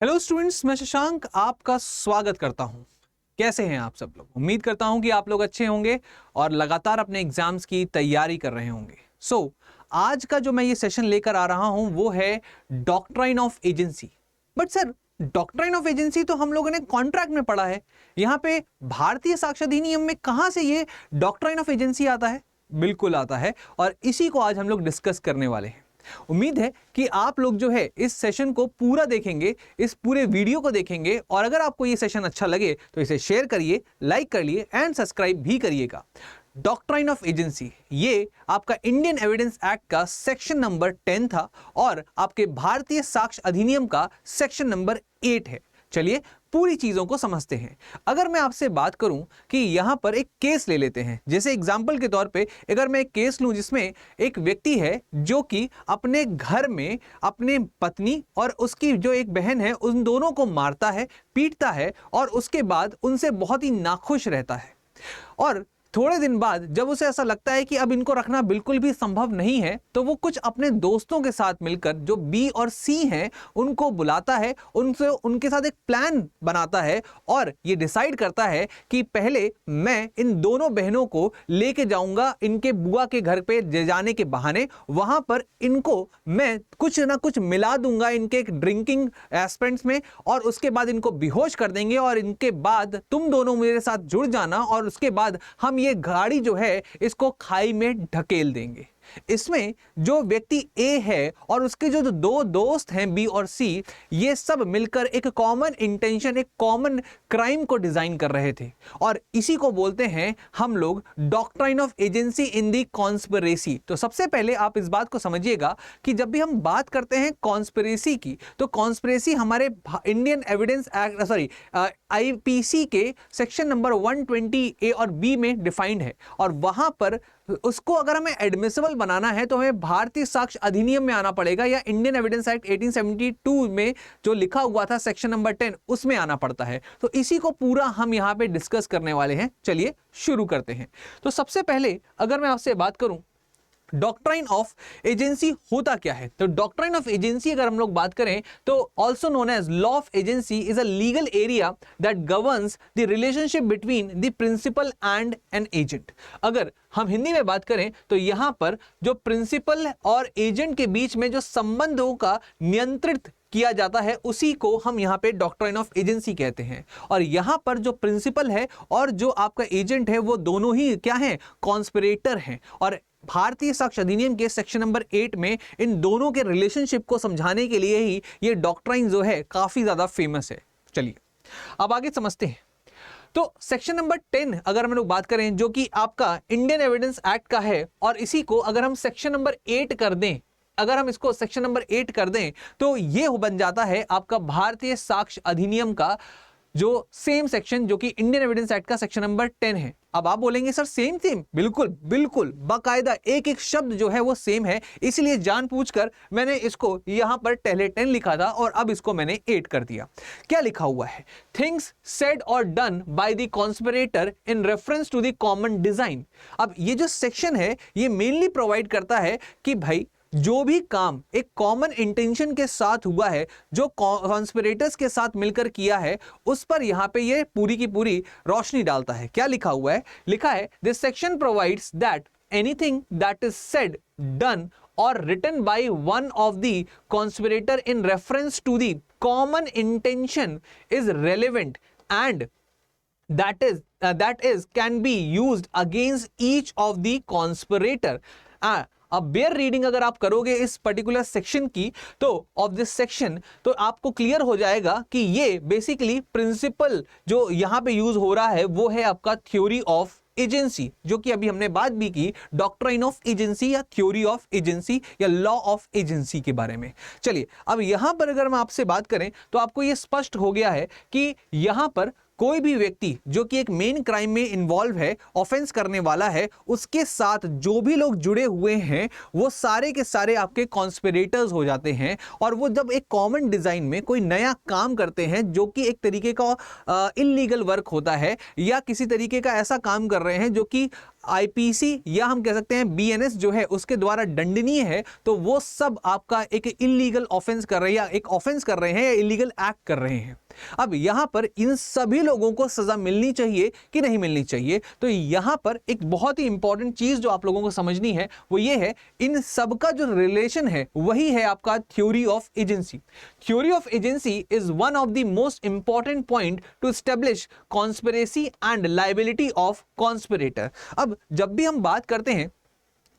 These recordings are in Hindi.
हेलो स्टूडेंट्स, मैं शशांक आपका स्वागत करता हूं। कैसे हैं आप सब लोग? उम्मीद करता हूं कि आप लोग अच्छे होंगे और लगातार अपने एग्जाम्स की तैयारी कर रहे होंगे। आज का जो मैं ये सेशन लेकर आ रहा हूं वो है doctrine of agency. But sir, doctrine of agency तो हम लोगों ने कॉन्ट्रैक्ट में पढ़ा है। यहाँ पे भारतीय साक्ष्य अधिनियम में कहां से ये डॉक्ट्राइन ऑफ एजेंसी आता है? बिल्कुल आता है, और इसी को आज हम लोग डिस्कस करने वाले हैं। उम्मीद है कि आप लोग जो है इस सेशन को पूरा देखेंगे, इस पूरे वीडियो को देखेंगे, और अगर आपको ये सेशन अच्छा लगे तो इसे शेयर करिए, लाइक करिए एंड सब्सक्राइब भी करिएगा। डॉक्ट्राइन ऑफ एजेंसी ये आपका इंडियन एविडेंस एक्ट का सेक्शन नंबर 10 था और आपके भारतीय साक्ष्य अधिनियम का सेक्शन नंबर 8 है। चलिए पूरी चीजों को समझते हैं। अगर मैं आपसे बात करूं कि यहां पर एक केस ले लेते हैं, जैसे एग्जांपल के तौर पे अगर मैं एक केस लूं जिसमें एक व्यक्ति है जो कि अपने घर में अपने पत्नी और उसकी जो एक बहन है उन दोनों को मारता है, पीटता है और उसके बाद उनसे बहुत ही नाखुश रहता है। और थोड़े दिन बाद जब उसे ऐसा लगता है कि अब इनको रखना बिल्कुल भी संभव नहीं है, तो वो कुछ अपने दोस्तों के साथ मिलकर जो बी और सी हैं उनको बुलाता है, उनसे उनके साथ एक प्लान बनाता है और ये डिसाइड करता है कि पहले मैं इन दोनों बहनों को लेके जाऊंगा इनके बुआ के घर पे जाने के बहाने। वहां पर इनको मैं कुछ ना कुछ मिला दूंगा इनके ड्रिंकिंग एस्पेंट्स में, और उसके बाद इनको बेहोश कर देंगे, और इनके बाद तुम दोनों मेरे साथ जुड़ जाना, और उसके बाद हम ये गाड़ी जो है इसको खाई में ढकेल देंगे। इसमें जो व्यक्ति ए है और उसके जो दो दोस्त हैं बी और सी, ये सब मिलकर एक कॉमन इंटेंशन, एक कॉमन क्राइम को डिजाइन कर रहे थे, और इसी को बोलते हैं हम लोग doctrine of agency in the conspiracy. तो सबसे पहले आप इस बात को समझिएगा कि जब भी हम बात करते हैं कॉन्स्पिरेसी की, तो कॉन्स्पिरेसी हमारे इंडियन एविडेंस एक्ट आईपीसी के सेक्शन नंबर 120 ए और बी में डिफाइंड है, और वहां पर उसको अगर हमें एडमिसिबल बनाना है तो हमें भारतीय साक्ष्य अधिनियम में आना पड़ेगा, या इंडियन एविडेंस एक्ट 1872 में जो लिखा हुआ था सेक्शन नंबर 10 उसमें आना पड़ता है। तो इसी को पूरा हम यहां पे डिस्कस करने वाले हैं। चलिए शुरू करते हैं। तो सबसे पहले अगर मैं आपसे बात करूं डॉक्ट्राइन ऑफ एजेंसी होता क्या है, तो डॉक्ट्राइन ऑफ एजेंसी अगर हम लोग बात करें तो also known as law of agency is a legal area that governs the relationship between the principal and an agent. अगर हम हिंदी में बात करें तो यहां पर जो प्रिंसिपल और एजेंट के बीच में जो संबंधों का नियंत्रित किया जाता है उसी को हम यहां पे डॉक्ट्राइन ऑफ एजेंसी कहते हैं। और यहां पर जो प्रिंसिपल है और जो आपका एजेंट है वो दोनों ही क्या हैं? कॉन्स्पिरेटर हैं। और भारतीय साक्ष्य अधिनियम के सेक्शन नंबर 8 में इन दोनों के रिलेशनशिप को समझाने के लिए ही ये डॉक्ट्राइन जो है काफी ज्यादा फेमस है। चलिए अब आगे समझते हैं। तो सेक्शन नंबर 10 अगर हम लोग बात करें जो कि आपका इंडियन एविडेंस एक्ट का है, और इसी को अगर हम सेक्शन नंबर 8 कर दें, अगर हम इसको सेक्शन नंबर 8 कर दें तो ये बन जाता है आपका भारतीय साक्ष्य अधिनियम का जो सेम सेक्शन जो कि इंडियन एविडेंस एक्ट का सेक्शन नंबर 10 है। अब आप बोलेंगे सर सेम सेम, बिल्कुल बिल्कुल बाकायदा एक एक शब्द जो है वो सेम है, इसलिए जानबूझकर मैंने इसको यहां पर पहले 10 लिखा था और अब इसको मैंने 8 कर दिया। क्या लिखा हुआ है? थिंग्स सेड और done by the conspirator in reference to the common design. अब ये जो सेक्शन है ये मेनली प्रोवाइड करता है कि भाई जो भी काम एक कॉमन इंटेंशन के साथ हुआ है, जो कॉन्स्पिरेटर्स के साथ मिलकर किया है, उस पर यहां पे ये पूरी की पूरी रोशनी डालता है। क्या लिखा हुआ है? लिखा है this section provides that anything that is said, done और written by one of the conspirator in reference to the common intention is relevant and that is can be used against each of the conspirator। अब बेयर रीडिंग अगर आप करोगे इस पर्टिकुलर सेक्शन की तो ऑफ दिस सेक्शन, तो आपको क्लियर हो जाएगा कि ये बेसिकली प्रिंसिपल जो यहां पे यूज हो रहा है वो है आपका थ्योरी ऑफ एजेंसी, जो कि अभी हमने बात भी की डॉक्ट्राइन ऑफ एजेंसी या थ्योरी ऑफ एजेंसी या लॉ ऑफ एजेंसी के बारे में। चलिए अब यहां पर अगर हम आपसे बात करें तो आपको यह स्पष्ट हो गया है कि यहां पर कोई भी व्यक्ति जो कि एक मेन क्राइम में इन्वॉल्व है, ऑफेंस करने वाला है, उसके साथ जो भी लोग जुड़े हुए हैं वो सारे के सारे आपके कॉन्स्पिरेटर्स हो जाते हैं। और वो जब एक कॉमन डिजाइन में कोई नया काम करते हैं जो कि एक तरीके का इल्लीगल वर्क होता है, या किसी तरीके का ऐसा काम कर रहे हैं जो कि आईपीसी या हम कह सकते हैं बीएनएस जो है उसके द्वारा दंडनीय है, तो वो सब आपका एक इलीगल ऑफेंस कर रहे हैं, या एक ऑफेंस कर रहे हैं, या इलीगल एक्ट कर रहे हैं। अब यहां पर इन सभी लोगों को सजा मिलनी चाहिए कि नहीं मिलनी चाहिए? तो यहां पर एक बहुत ही इंपॉर्टेंट चीज जो आप लोगों को समझनी है वो ये है, इन सब का जो रिलेशन है वही है आपका theory of agency. Theory of agency is one of the most important point two establish conspiracy and liability of conspirator. अब जब भी हम बात करते हैं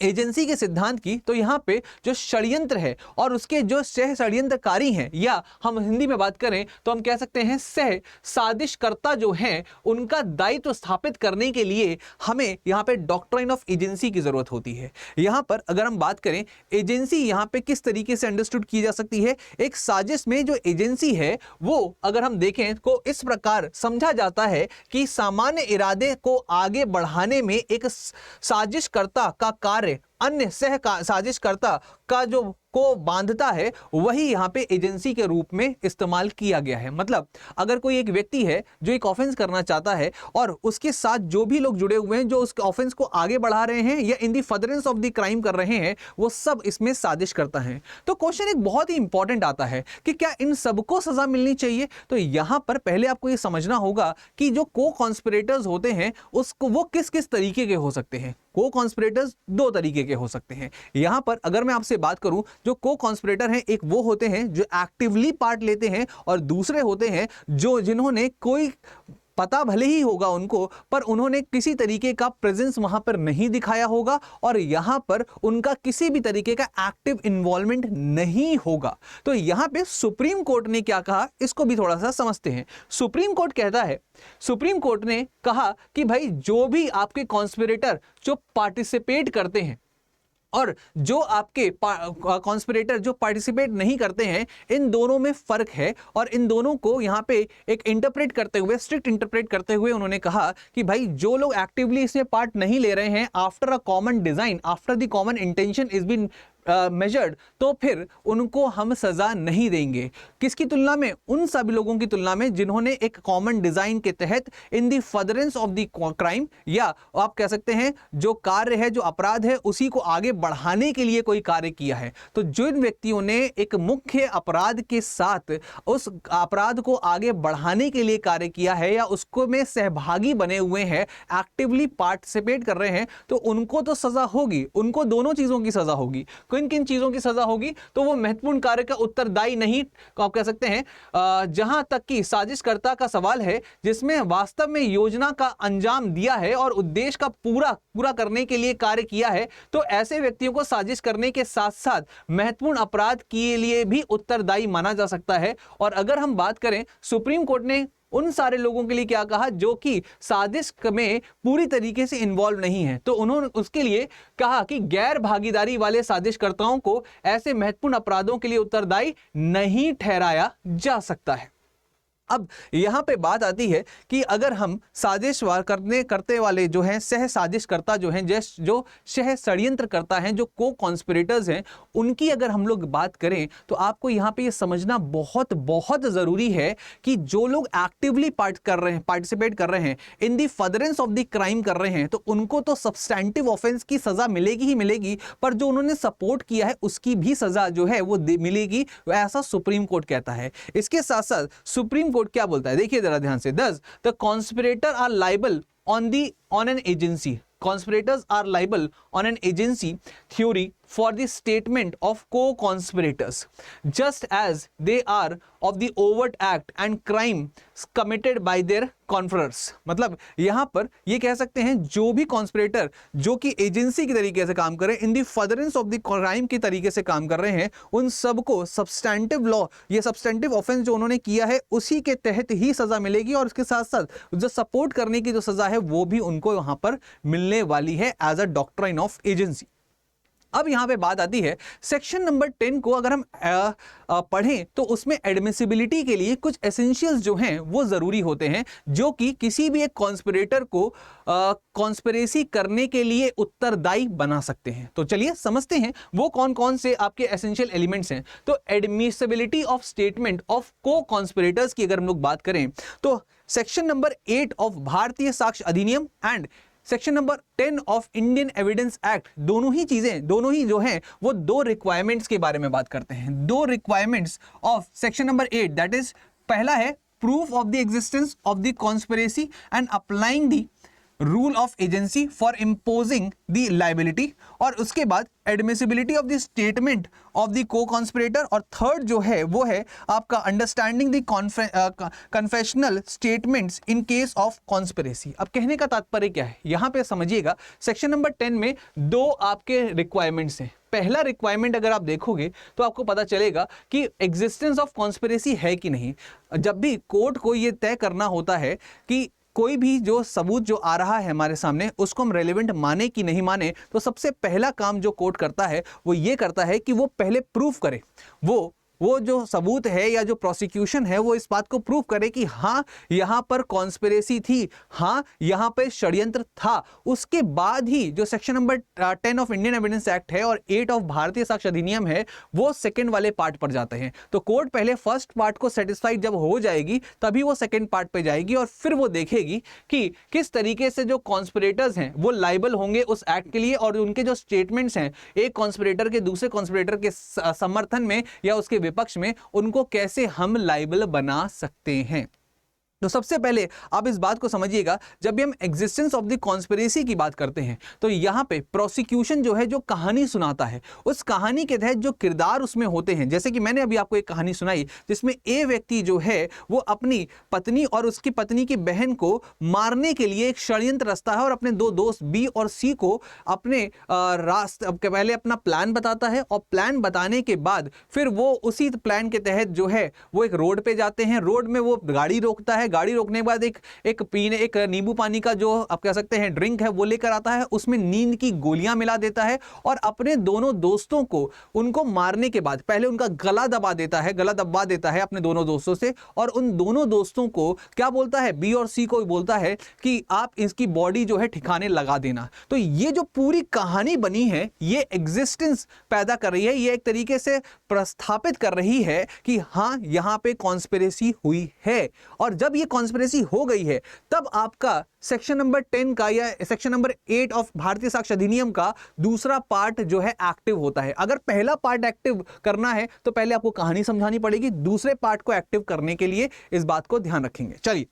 एजेंसी के सिद्धांत की, तो यहां पे जो षड्यंत्र है और उसके जो सह षड्यंत्रकारी हैं, या हम हिंदी में बात करें तो हम कह सकते हैं सह साजिशकर्ता जो हैं, उनका दायित्व स्थापित करने के लिए हमें यहां पे डॉक्ट्राइन ऑफ एजेंसी की जरूरत होती है। यहां पर अगर हम बात करें एजेंसी यहां पे किस तरीके से अंडरस्टूड की जा सकती है, एक साजिश में जो एजेंसी है वो अगर हम देखें तो इस प्रकार समझा जाता है कि सामान्य इरादे को आगे बढ़ाने में एक साजिशकर्ता का कार्य अन्य सह साजिशकर्ता का जो को बांधता है, वही यहां पे एजेंसी के रूप में इस्तेमाल किया गया है। मतलब अगर कोई एक व्यक्ति है जो एक ऑफेंस करना चाहता है और उसके साथ जो भी लोग जुड़े हुए हैं जो उस ऑफेंस को आगे बढ़ा रहे हैं या इन दी फर्दरेंस ऑफ द क्राइम कर रहे हैं, वो सब इसमें साजिश करता है। तो क्वेश्चन एक बहुत ही इंपॉर्टेंट आता है कि क्या इन सबको सजा मिलनी चाहिए? तो यहां पर पहले आपको यह समझना होगा कि जो को कॉन्स्पिरेटर्स होते हैं उसको वो किस किस तरीके के हो सकते हैं। को कॉन्स्पिरेटर्स दो तरीके के हो सकते हैं। यहां पर अगर मैं आपसे बात करूं, जो को कॉन्स्पिरेटर हैं एक वो होते हैं जो एक्टिवली पार्ट लेते हैं, और दूसरे होते हैं जो जिन्होंने कोई पता भले ही होगा उनको, पर उन्होंने किसी तरीके का प्रेजेंस वहां पर नहीं दिखाया होगा और यहां पर उनका किसी भी तरीके का एक्टिव इन्वॉल्वमेंट नहीं होगा। तो यहां पे सुप्रीम कोर्ट ने क्या कहा, इसको भी थोड़ा सा समझते हैं। सुप्रीम कोर्ट कहता है, सुप्रीम कोर्ट ने कहा कि भाई जो भी आपके कॉन्स्पिरेटर जो पार्टिसिपेट करते हैं और जो आपके कॉन्स्पिरेटर जो पार्टिसिपेट नहीं करते हैं, इन दोनों में फर्क है। और इन दोनों को यहाँ पे एक इंटरप्रेट करते हुए, स्ट्रिक्ट इंटरप्रेट करते हुए उन्होंने कहा कि भाई जो लोग एक्टिवली इसमें पार्ट नहीं ले रहे हैं, after a common design, after the common intention is been measured, तो फिर उनको हम सजा नहीं देंगे। किसकी तुलना में? उन सभी लोगों की तुलना में जिन्होंने एक कॉमन डिजाइन के तहत इन दी फर्दरेंस ऑफ द क्राइम, या आप कह सकते हैं जो कार्य है, जो अपराध है, उसी को आगे बढ़ाने के लिए कोई कार्य किया है। तो जिन व्यक्तियों ने एक मुख्य अपराध के साथ उस अपराध को आगे बढ़ाने के लिए कार्य किया है या उसको में सहभागी बने हुए हैं, एक्टिवली पार्टिसिपेट कर रहे हैं, तो उनको तो सजा होगी। उनको दोनों चीजों की सजा होगी। किन किन चीजों की सजा होगी? तो वो महत्वपूर्ण कार्य का उत्तरदायी नहीं, आप कह सकते हैं जहां तक कि साजिशकर्ता का सवाल है, जिसमें वास्तव में योजना का अंजाम दिया है और उद्देश्य का पूरा करने के लिए कार्य किया है, तो ऐसे व्यक्तियों को साजिश करने के साथ साथ महत्वपूर्ण अपराध के लिए भी उत्तरदायी माना जा सकता है। और अगर हम बात करें, सुप्रीम कोर्ट ने उन सारे लोगों के लिए क्या कहा जो कि साजिश में पूरी तरीके से इन्वॉल्व नहीं है, तो उन्होंने उसके लिए कहा कि गैर भागीदारी वाले साजिशकर्ताओं को ऐसे महत्वपूर्ण अपराधों के लिए उत्तरदायी नहीं ठहराया जा सकता है। अब यहां पे बात आती है कि अगर हम साजिश करते वाले जो हैं, सह साजिशकर्ता जो हैं, जो सह षड्यंत्र करता है, जो को कॉन्स्पिरेटर्स हैं, उनकी अगर हम लोग बात करें तो आपको यहां पे ये समझना बहुत बहुत जरूरी है कि जो लोग एक्टिवली पार्टिसिपेट कर रहे हैं, इन दी फर्दरेंस ऑफ द क्राइम कर रहे हैं, तो उनको तो सब्सटैंटिव ऑफेंस की सजा मिलेगी ही मिलेगी, पर जो उन्होंने सपोर्ट किया है उसकी भी सजा जो है वो मिलेगी, ऐसा सुप्रीम कोर्ट कहता है। इसके साथ साथ सुप्रीम कोर्ट क्या बोलता है, देखिए जरा ध्यान से। Thus, the conspirator are liable on an agency. Conspirators are liable on an agency theory for the statement of co-conspirators, just as they are of the overt act and crime committed by their conferers. मतलब यहां पर ये कह सकते हैं जो भी कॉन्स्पिरेटर जो कि एजेंसी की तरीके से काम कर रहे हैं, इन दी फर्दरेंस ऑफ द क्राइम की तरीके से काम कर रहे हैं, उन सबको सब्सटैंटिव लॉ, ये सब्सटैंटिव ऑफेंस जो उन्होंने किया है उसी के तहत ही सजा मिलेगी, और उसके साथ साथ जो सपोर्ट करने की जो सजा है वो भी उनको यहां पर मिलने वाली है as a doctrine of agency. अब यहां पे बात आती है सेक्शन नंबर 10 को अगर हम पढ़ें तो उसमें एडमिसिबिलिटी के लिए कुछ एसेंशियल्स जो हैं वो जरूरी होते हैं, जो कि किसी भी एक कॉन्स्पिरेटर को कॉन्स्पिरेसी करने के लिए उत्तरदायी बना सकते हैं। तो चलिए समझते हैं वो कौन कौन से आपके एसेंशियल एलिमेंट्स हैं। तो एडमिसिबिलिटी ऑफ स्टेटमेंट ऑफ को कॉन्स्पिरेटर्स की अगर हम लोग बात करें तो सेक्शन नंबर 8 ऑफ भारतीय साक्ष्य अधिनियम and section number 10 of Indian evidence act, दोनों ही जो हैं वो दो रिक्वायरमेंट्स के बारे में बात करते हैं। दो requirements of section number 8, that is पहला है proof of the existence of the conspiracy and applying the rule of agency for imposing the liability, और उसके बाद admissibility of the statement of the को कॉन्स्पिरेटर, और थर्ड जो है वो है आपका understanding the confessional statements in case of conspiracy. अब कहने का तात्पर्य क्या है, यहां पे समझिएगा सेक्शन नंबर 10 में दो आपके रिक्वायरमेंट्स हैं। पहला रिक्वायरमेंट अगर आप देखोगे तो आपको पता चलेगा कि एग्जिस्टेंस ऑफ कॉन्स्पिरेसी है कि नहीं। जब भी कोर्ट को ये तय करना होता है कि कोई भी जो सबूत जो आ रहा है हमारे सामने उसको हम रेलेवेंट माने कि नहीं माने, तो सबसे पहला काम जो कोर्ट करता है वो ये करता है कि वो पहले प्रूफ करे, वो जो सबूत है या जो प्रोसिक्यूशन है वो इस बात को प्रूव करे कि हाँ यहाँ पर कॉन्स्पिरेसी थी, हाँ यहाँ पे षड्यंत्र था। उसके बाद ही जो section number 10 of Indian evidence act है और 8 ऑफ भारतीय साक्ष्य अधिनियम है वो सेकंड वाले पार्ट पर जाते हैं। तो कोर्ट पहले फर्स्ट पार्ट को सेटिस्फाइड जब हो जाएगी तभी वो सेकंड पार्ट पे जाएगी और फिर वो देखेगी कि किस तरीके से जो कॉन्स्पिरेटर्स हैं वो लाइबल होंगे उस एक्ट के लिए, और उनके जो स्टेटमेंट्स हैं एक कॉन्स्पिरेटर के दूसरे कॉन्स्पिरेटर के समर्थन में या उसके पक्ष में, उनको कैसे हम लाइबल बना सकते हैं। तो सबसे पहले आप इस बात को समझिएगा, जब भी हम एग्जिस्टेंस ऑफ द कॉन्स्पिरेसी की बात करते हैं तो यहां पे प्रोसिक्यूशन जो है जो कहानी सुनाता है उस कहानी के तहत जो किरदार उसमें होते हैं, जैसे कि मैंने अभी आपको एक कहानी सुनाई जिसमें ए व्यक्ति जो है वो अपनी पत्नी और उसकी पत्नी की बहन को मारने के लिए एक षड्यंत्र रचता है और अपने दो दोस्त बी और सी को अपने रास्ते पहले अपना प्लान बताता है, और प्लान बताने के बाद फिर वो उसी प्लान के तहत जो है वो एक रोड पे जाते हैं। रोड में वो गाड़ी रोकता है, गाड़ी रोकने के बाद एक नींबू पानी का जो आप कह सकते हैं ड्रिंक है वो लेकर आता है, उसमें नींद की गोलियां मिला देता है और अपने दोनों दोस्तों को उनको मारने के बाद पहले उनका गला दबा देता है अपने दोनों दोस्तों से, और उन दोनों दोस्तों को क्या बोलता है, बी और सी को बोलता है कि आप इसकी बॉडी जो है ठिकाने लगा देना। तो ये जो पूरी कहानी बनी है ये एग्जिस्टेंस पैदा कर रही है, ये एक तरीके से प्रस्थापित कर रही है कि हाँ यहां पे कॉन्स्पिरेसी हुई है, और जब ये कॉन्स्पिरेसी हो गई है तब आपका सेक्शन नंबर 10 का या सेक्शन नंबर 8 ऑफ भारतीय साक्ष्य अधिनियम का दूसरा पार्ट जो है एक्टिव होता है। अगर पहला पार्ट एक्टिव करना है तो पहले आपको कहानी समझानी पड़ेगी, दूसरे पार्ट को एक्टिव करने के लिए इस बात को ध्यान रखेंगे। चलिए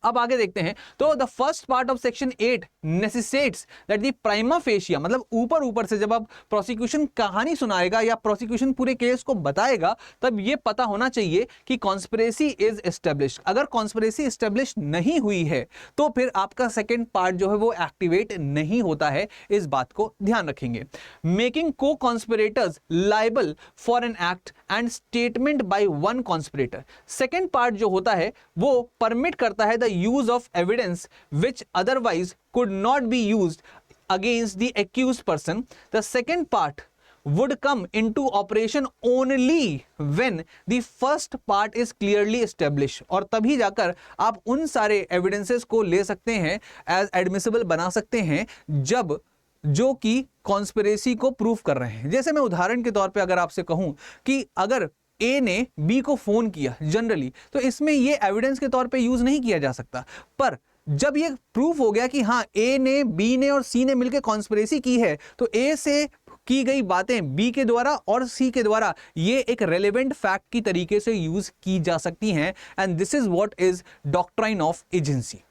अब आगे देखते हैं। तो the first part of section 8 necessitates that the prima fascia, मतलब ऊपर से जब आप प्रोसिक्यूशन कहानी सुनाएगा या प्रोसिक्यूशन पूरे केस को बताएगा तब ये पता होना चाहिए कि कॉन्स्पिरेसी इज एस्टेब्लिश्ड। अगर कॉन्स्पिरेसी एस्टेब्लिश नहीं हुई है तो फिर आपका सेकेंड पार्ट जो है वो एक्टिवेट नहीं होता है, इस बात को ध्यान रखेंगे। मेकिंग को conspirators liable for an act and statement by one conspirator, second part जो होता है वो परमिट करता है the use of evidence which otherwise could not be used against the accused person. The second part would come into operation only when the first part is clearly established, और तभी जाकर आप उन सारे evidences को ले सकते हैं, as admissible बना सकते हैं जब जो कि कॉन्स्पिरेसी को प्रूफ कर रहे हैं। जैसे मैं उदाहरण के तौर पे अगर आपसे कहूं कि अगर ए ने बी को फोन किया जनरली, तो इसमें ये एविडेंस के तौर पे यूज नहीं किया जा सकता, पर जब ये प्रूफ हो गया कि हाँ ए ने, बी ने और सी ने मिलकर कॉन्स्पिरेसी की है तो ए से की गई बातें बी के द्वारा और सी के द्वारा ये एक रेलेवेंट फैक्ट की तरीके से यूज की जा सकती हैं, and this is what is doctrine of agency.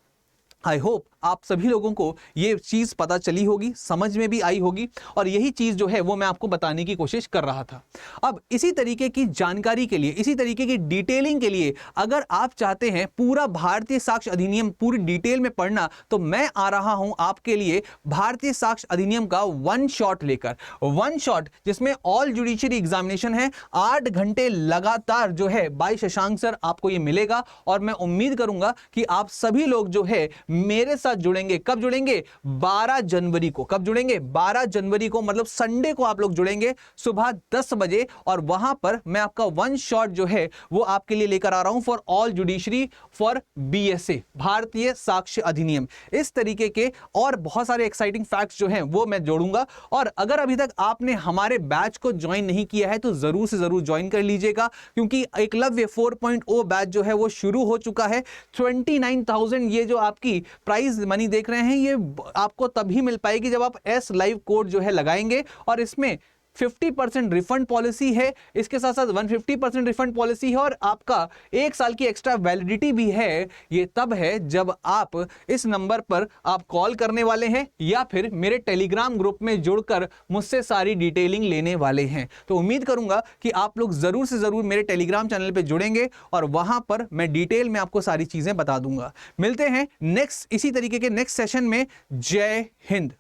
I hope आप सभी लोगों को ये चीज पता चली होगी, समझ में भी आई होगी, और यही चीज जो है वो मैं आपको बताने की कोशिश कर रहा था। अब इसी तरीके की जानकारी के लिए, इसी तरीके की डिटेलिंग के लिए अगर आप चाहते हैं पूरा भारतीय साक्ष्य अधिनियम पूरी डिटेल में पढ़ना, तो मैं आ रहा हूं आपके लिए भारतीय साक्ष्य अधिनियम का वन शॉट लेकर, वन शॉट जिसमें ऑल जुडिशरी एग्जामिनेशन है, 8 घंटे लगातार जो है बाय शशांक सर आपको ये मिलेगा, और मैं उम्मीद करूंगा कि आप सभी लोग जो है मेरे साथ जुड़ेंगे। कब जुड़ेंगे? 12 जनवरी को। कब जुड़ेंगे? 12 जनवरी को, मतलब संडे को आप लोग जुड़ेंगे सुबह 10 बजे, और वहां पर मैं आपका वन शॉट जो है वो आपके लिए लेकर आ रहा हूं for all judiciary for BSA, भारतीय साक्ष्य अधिनियम। इस तरीके के और बहुत सारे एक्साइटिंग फैक्ट्स जो हैं वो मैं जोड़ूंगा, और अगर अभी तक आपने हमारे बैच को ज्वाइन नहीं किया है तो जरूर से जरूर ज्वाइन कर लीजिएगा, क्योंकि एकलव्य 4.0 बैच जो है वो शुरू हो चुका है। 29,000 ये जो आपकी प्राइज मनी देख रहे हैं, ये आपको तभी मिल पाएगी जब आप एस लाइव कोड जो है लगाएंगे, और इसमें 50% रिफंड पॉलिसी है, इसके साथ साथ 150% रिफंड पॉलिसी है, और आपका 1 साल की एक्स्ट्रा वैलिडिटी भी है। ये तब है जब आप इस नंबर पर आप कॉल करने वाले हैं या फिर मेरे टेलीग्राम ग्रुप में जुड़कर मुझसे सारी डिटेलिंग लेने वाले हैं। तो उम्मीद करूंगा कि आप लोग जरूर से जरूर मेरे टेलीग्राम चैनल पे जुड़ेंगे और वहां पर मैं डिटेल में आपको सारी चीजें बता दूंगा। मिलते हैं नेक्स्ट इसी तरीके के नेक्स्ट सेशन में। जय हिंद।